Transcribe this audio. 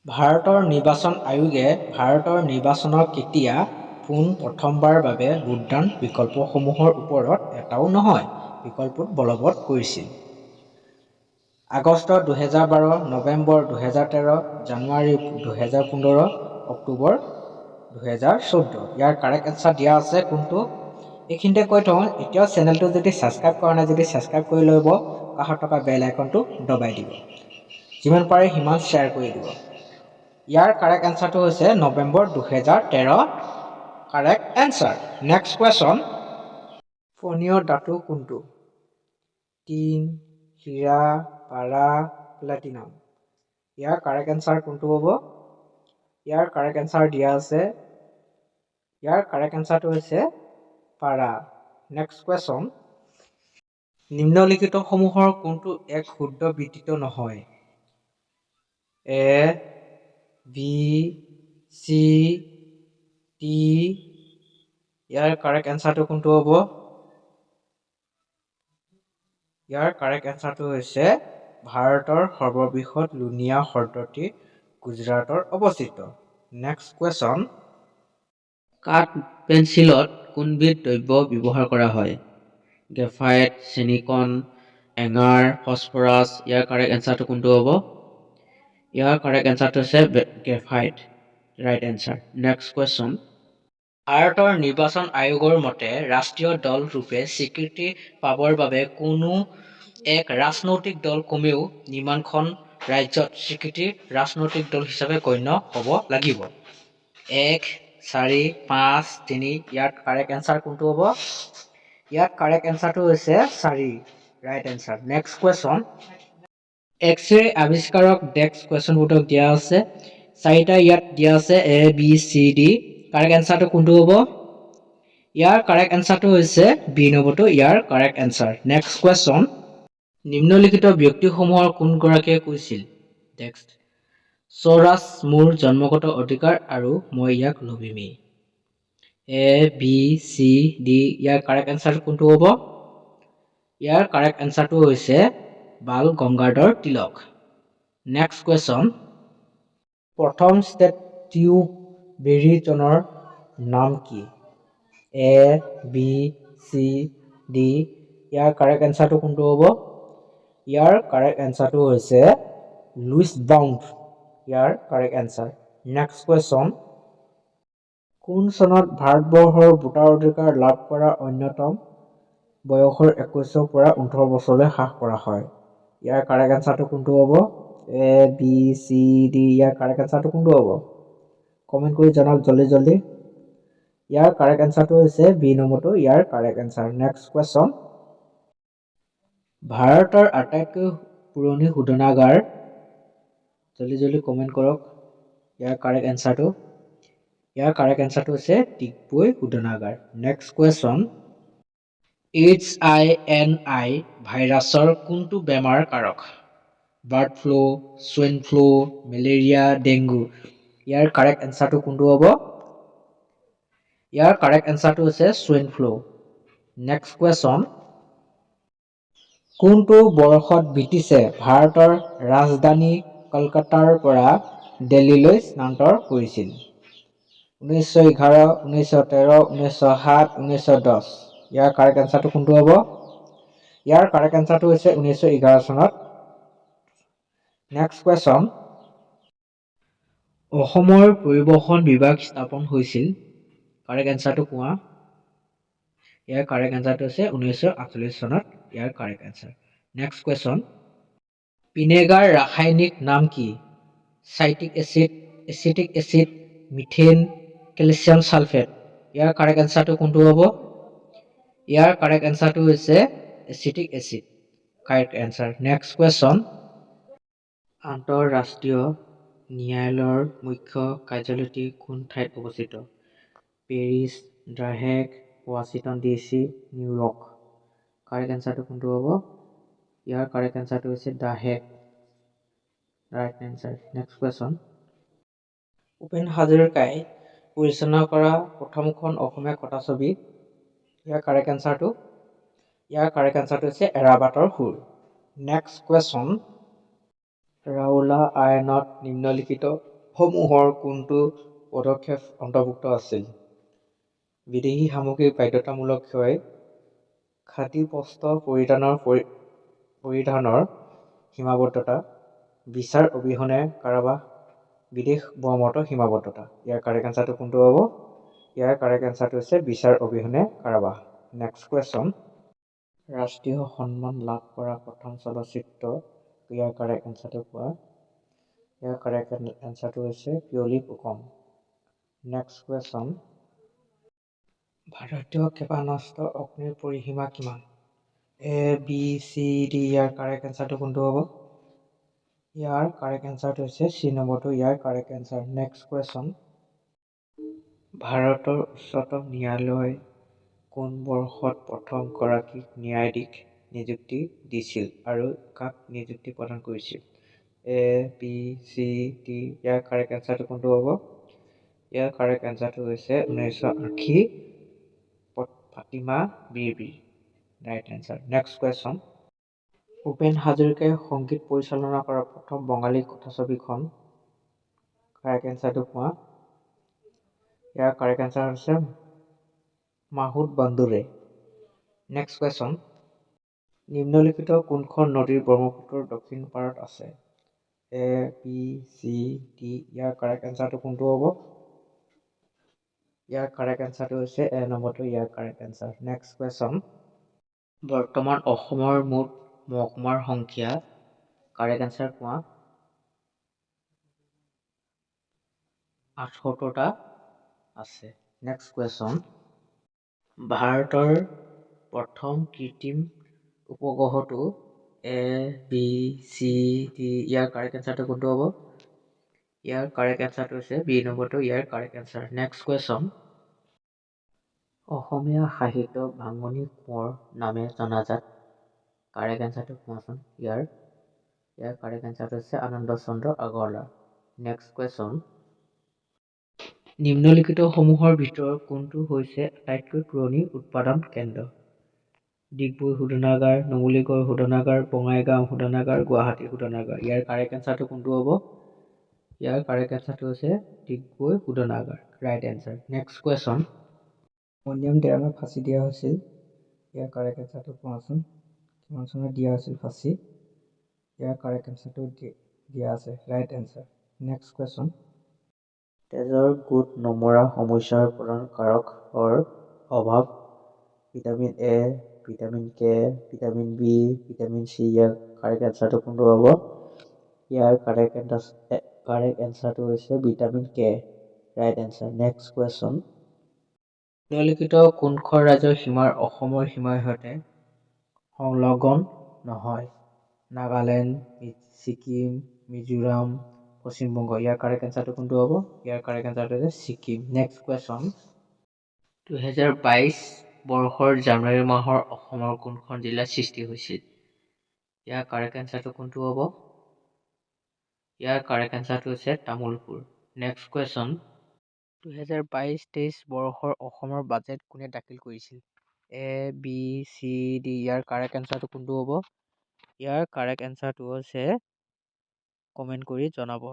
ভাৰতৰ নিৰ্বাচন আয়োগে ভাৰতৰ নিৰ্বাচনক কেতিয়া প্ৰথমবাৰৰ বাবে ভোটদান বিকল্পসমূহৰ ওপৰত এটাও নহয় বিকল্পত বলবৎ কৰিছিল। আগষ্ট 2012, নৱেম্বৰ 2013, জানুৱাৰী 2015, অক্টোবৰ 2014। ইয়াৰ কাৰেক্ট এনচাৰ দিয়া আছে কোনটো? এইখিনিতে কৈ থওঁ, এতিয়াও চেনেলটো যদি ছাবস্ক্ৰাইব কৰা নাই যদি ছাবস্ক্ৰাইব কৰি ল'ব, কাষত থকা বেল আইকনটো দবাই দিব। যিমান পাৰে সিমান শ্বেয়াৰ কৰি দিব। ইয়াৰ কাৰেক্ট এনচাৰটো হৈছে November 2013 correct answer. Next question, ফণীয় ধাতু কোনটো? টিন, হীৰা, পাৰা, প্লেটিনাম। ইয়াৰ কাৰেক্ট এনচাৰ কোনটো হ'ব? ইয়াৰ কাৰেক্ট এনচাৰ দিয়া আছে, ইয়াৰ কাৰেক্ট এনচাৰটো হৈছে পাৰা। নেক্সট কুৱেশ্যন, নিম্নলিখিত সমূহৰ কোনটো এক শুদ্ধ বিবৃতি নহয়? এ, বি, চি, টি। ইয়াৰ কাৰেক্ট এনচাৰটো কোনটো হ'ব? ইয়াৰ কাৰেক্ট এনচাৰটো হৈছে ভাৰতৰ সৰ্ববৃহৎ লুণীয়া হ্ৰদটি গুজৰাটত অৱস্থিত। নেক্সট কুৱেশ্যন, কাঠ পেন্সিলত কোনবিধ দ্ৰব্য ব্যৱহাৰ কৰা হয়? গ্ৰেফাইট, চিলিকন, এঙাৰ, ফছফৰাছ। ইয়াৰ কাৰেক্ট এনচাৰটো কোনটো হ'ব? ইয়াৰ কাৰেক্ট এনচাৰটো হৈছে graphite. Right answer. Next question, ভাৰতৰ নিৰ্বাচন আয়োগৰ মতে ৰাষ্ট্ৰীয় দল ৰূপে স্বীকৃতি পাবৰ বাবে কোনো এক ৰাজনৈতিক দল কমেও নিম্নখন ৰাজ্যত স্বীকৃতি ৰাজনৈতিক দল হিচাপে গণ্য হ'ব লাগিব। 1, 4, 5, 3। ইয়াত কাৰেক্ট এনচাৰ কোনটো হ'ব? ইয়াত কাৰেক্ট এনচাৰটো হৈছে 4। Right answer. Next question, X-ray আৱিষ্কাৰক নেক্সট কুৱেশ্যন বোৰ্ডক দিয়া আছে। 4টা ইয়াত দিয়া আছে, A, B, C, D. Correct এনচাৰটো কোনটো হ'ব? ইয়াৰ কাৰেক্ট এনচাৰটো হৈছে বি নম্বৰটো ইয়াৰ কাৰেক্ট এনচাৰ। নেক্সট কুৱেশ্যন, নিম্নলিখিত ব্যক্তিসমূহৰ কোনগৰাকীয়ে কৈছিল? নেক্সট, স্বৰাজ মোৰ জন্মগত অধিকাৰ আৰু মই ইয়াক লভিমেই। এ, বি, চি, ডি। ইয়াৰ কাৰেক্ট এনচাৰটো কোনটো হ'ব? ইয়াৰ কাৰেক্ট এনচাৰটো হৈছে বাল গংগাধৰ তিলক। নেক্সট কুৱেশ্যন, প্ৰথম ষ্ট্ৰবেৰীজনৰ নাম কি? এ, বি, চি, ডি। ইয়াৰ কাৰেক্ট এনচাৰটো কোনটো হ'ব? ইয়াৰ কাৰেক্ট এনচাৰটো হৈছে লুইচ বাউণ্ড। ইয়াৰ কাৰেক্ট এনচাৰ। নেক্সট কুৱেশ্যন, কোন চনত ভাৰতবৰ্ষৰ ভোটাৰ অধিকাৰ লাভ কৰা অন্যতম বয়সৰ 21ৰ পৰা 18 বছৰলৈ হ্ৰাস কৰা হয়? ইয়াৰ কাৰেক্ট এনচাৰটো কোনটো হ'ব? এ, বি, চি, ডি। ইয়াৰ কাৰেক্ট এনচাৰটো কোনটো হ'ব? কমেণ্ট কৰি জনাওক জলদি জলদি। ইয়াৰ কাৰেক্ট এনচাৰটো হৈছে বি নম্বৰটো ইয়াৰ কাৰেক্ট এনচাৰ। নেক্সট কুৱেশ্যন, ভাৰতৰ আটাইতকৈ পুৰণি শোধনাগাৰ, জলদি জলদি কমেণ্ট কৰক ইয়াৰ কাৰেক্ট এনচাৰটো। ইয়াৰ কাৰেক্ট এনচাৰটো হৈছে ডিগবৈ শোধনাগাৰ। নেক্সট কুৱেশ্যন, H1N1 ভাইৰাছৰ কোনটো বেমাৰ কাৰক? Bird flu, swine flu, malaria, dengue. ইয়াৰ কাৰেক্ট এনচাৰটো কোনটো হ'ব? ইয়াৰ কাৰেক্ট এনচাৰটো হৈছে চুইন ফ্লু। নেক্সট কুৱেশ্যন, কোনটো বৰ্ষত ব্ৰিটিছে ভাৰতৰ ৰাজধানী কলকাতাৰ পৰা দিল্লীলৈ স্থানান্তৰ কৰিছিল? 1911, 1913, 1907, 1910। ইয়াৰ কাৰেক্ট এনচাৰটো কোনটো হ'ব? ইয়াৰ কাৰেক্ট এনচাৰটো হৈছে 1911 চনত। নেক্সট কুৱেশ্যন, অসমৰ পৰিবহণ বিভাগ স্থাপন হৈছিল? কাৰেক্ট এনচাৰটো কোৱা। ইয়াৰ কাৰেক্ট এনচাৰটো হৈছে 1948 চনত। ইয়াৰ correct answer. Next question, vinegar ৰাসায়নিক নাম কি? Citric acid, acetic acid, methane, calcium sulphate. ইয়াৰ কাৰেক্ট এনচাৰটো কোনটো হ'ব? ইয়াৰ কাৰেক্ট এনচাৰটো হৈছে acetic acid. Correct answer. Next question, আন্তঃৰাষ্ট্ৰীয় ন্যায়ালয়ৰ মুখ্য কাৰ্যালয়টি কোন ঠাইত অৱস্থিত? Paris, the Hague, Washington DC, New York. Correct এনচাৰটো কোনটো হ'ব? ইয়াৰ কাৰেক্ট এনচাৰটো হৈছে the Hague. Right answer. Next question, Bhupen হাজৰিকাই পৰিচালনা কৰা প্ৰথমখন অসমীয়া কথাছবি। ইয়াৰ কাৰেক্ট এনচাৰটো? ইয়াৰ কাৰেক্ট এনচাৰটো হৈছে এৰাবাটৰ সুৰ। নেক্সট কুৱেশ্যন, ৰাওলাট আইনত নিম্নলিখিত সমূহৰ কোনটো পদক্ষেপ অন্তৰ্ভুক্ত আছিল? বিদেশী সামগ্ৰীৰ বাধ্যতামূলক ক্ৰয়, খাদী বস্ত্ৰ পৰিধানৰ সীমাবদ্ধতা, বিচাৰ অবিহনে কাৰাবাস, বিদেশ ভ্ৰমণৰ সীমাবদ্ধতা। ইয়াৰ কাৰেক্ট এনচাৰটো কোনটো হ'ব? ইয়াৰ কাৰেক্ট এনচাৰটো হৈছে বিচাৰ অবিহনে কাৰাবাস। Next question. ৰাষ্ট্ৰীয় সন্মান লাভ কৰা প্ৰথম চলচ্চিত্ৰ। ইয়াৰ কাৰেক্ট এনচাৰটো কোৱা। ইয়াৰ কাৰেক্ট এনচাৰটো হৈছে পিয়লি ফুকন। Next question. ভাৰতীয় ক্ষেপণাস্ত্ৰ অগ্নিৰ পৰিসীমা কিমান? A, B, C, D। ইয়াৰ কাৰেক্ট এনচাৰটো কোনটো হ'ব? ইয়াৰ কাৰেক্ট এনচাৰটো হৈছে C নম্বৰটো ইয়াৰ কাৰেক্ট এনচাৰ। Next question. ভাৰতৰ উচ্চতম ন্যায়ালয় কোন বৰ্ষত প্ৰথম গৰাকী ন্যায়াধীশ নিযুক্তি দিছিল আৰু কাক নিযুক্তি প্ৰদান কৰিছিল? A, B, C, D। ইয়াৰ কাৰেক্ট এনচাৰটো কোনটো হ'ব? ইয়াৰ কাৰেক্ট এনচাৰটো হৈছে 1980 Fatima Bibi. Right answer. Next question. Bhupen হাজৰিকাই সংগীত পৰিচালনা কৰা প্ৰথম বঙালী কথাছবিখন। কাৰেক্ট এনচাৰটো কোৱা। ইয়াৰ কাৰেক্ট এনচাৰ হৈছে মাহুদ বন্দুৰে। Next question. নিম্নলিখিত কোনখন নদী ব্ৰহ্মপুত্ৰৰ দক্ষিণ পাৰত আছে? A, B, C, D। ইয়াৰ কাৰেক্ট এনচাৰটো কোনটো হ'ব? ইয়াৰ কাৰেক্ট এনচাৰটো হৈছে A নম্বৰটো ইয়াৰ কাৰেক্ট এনচাৰ। Next question. বৰ্তমান অসমৰ মুঠ মহকুমাৰ সংখ্যা। কাৰেক্ট এনচাৰ কোৱা। 78টা আছে। Next question. ভাৰতৰ প্ৰথম কৃত্ৰিম উপগ্ৰহটো A, B, C, D। ইয়াৰ কাৰেক্ট এনচাৰটো কোনটো হ'ব? ইয়াৰ কাৰেক্ট এনচাৰটো হৈছে B নম্বৰটো ইয়াৰ correct answer. Next question. Assamese সাহিত্য ভাঙনি কোঁৱৰ নামে জনাজাত। কাৰেক্ট এনচাৰটো কোৱাচোন। ইয়াৰ কাৰেক্ট এনচাৰটো হৈছে আনন্দ চন্দ্ৰ আগৰৱালা। Next question. নিম্নলিখিত সমূহৰ ভিতৰত কোনটো হৈছে আটাইতকৈ পুৰণি উৎপাদন কেন্দ্ৰ? ডিগবৈ শোধনাগাৰ, নুমলীগড় শোধনাগাৰ, বঙাইগাঁও শোধনাগাৰ, গুৱাহাটী শোধনাগাৰ। ইয়াৰ কাৰেক্ট এনচাৰটো কোনটো হ'ব? ইয়াৰ কাৰেক্ট এনচাৰটো হৈছে ডিগবৈ শোধনাগাৰ। Right answer. Next question. Maniram দেৱানক ফাঁচি দিয়া হৈছিল। ইয়াৰ কাৰেক্ট এনচাৰটো কোৱাচোন। কিমান চনত দিয়া হৈছিল ফাঁচি? ইয়াৰ কাৰেক্ট এনচাৰটো দিয়া আছে। Right answer. Next question. তেজৰ গোট নমৰা সমস্যাৰ প্ৰধান কাৰকৰ অভাৱ। Vitamin A, vitamin K, vitamin B, vitamin C। ইয়াৰ কাৰেক্ট এনচাৰটো কোনটো হ'ব? ইয়াৰ কাৰেক্ট এনচাৰটো হৈছে vitamin K। Right answer. Next question. নিম্নলিখিত কোনখন ৰাজ্যৰ সীমাৰ অসমৰ সীমাৰ সৈতে সংলগ্ন নহয়? নাগালেণ্ড, ছিকিম, মিজোৰাম, পশ্চিম বংগ। ইয়াৰ কাৰেক্ট এনচাৰটো কোনটো হ'ব? ইয়াৰ কাৰেক্ট এনচাৰটো হৈছে ছিকিম। Next question. 2022 বৰ্ষৰ জানুৱাৰী মাহৰ অসমৰ কোনখন জিলাত সৃষ্টি হৈছিল? ইয়াৰ কাৰেক্ট এনচাৰটো কোনটো হ'ব? ইয়াৰ কাৰেক্ট এনচাৰটো হৈছে তামুলপুৰ। Next question. 2022-23 বৰ্ষৰ অসমৰ বাজেট কোনে দাখিল কৰিছিল? A, B, C, D। ইয়াৰ কাৰেক্ট এনচাৰটো কোনটো হ'ব? ইয়াৰ কাৰেক্ট এনচাৰটো হৈছে কমেণ্ট কৰি জনাব।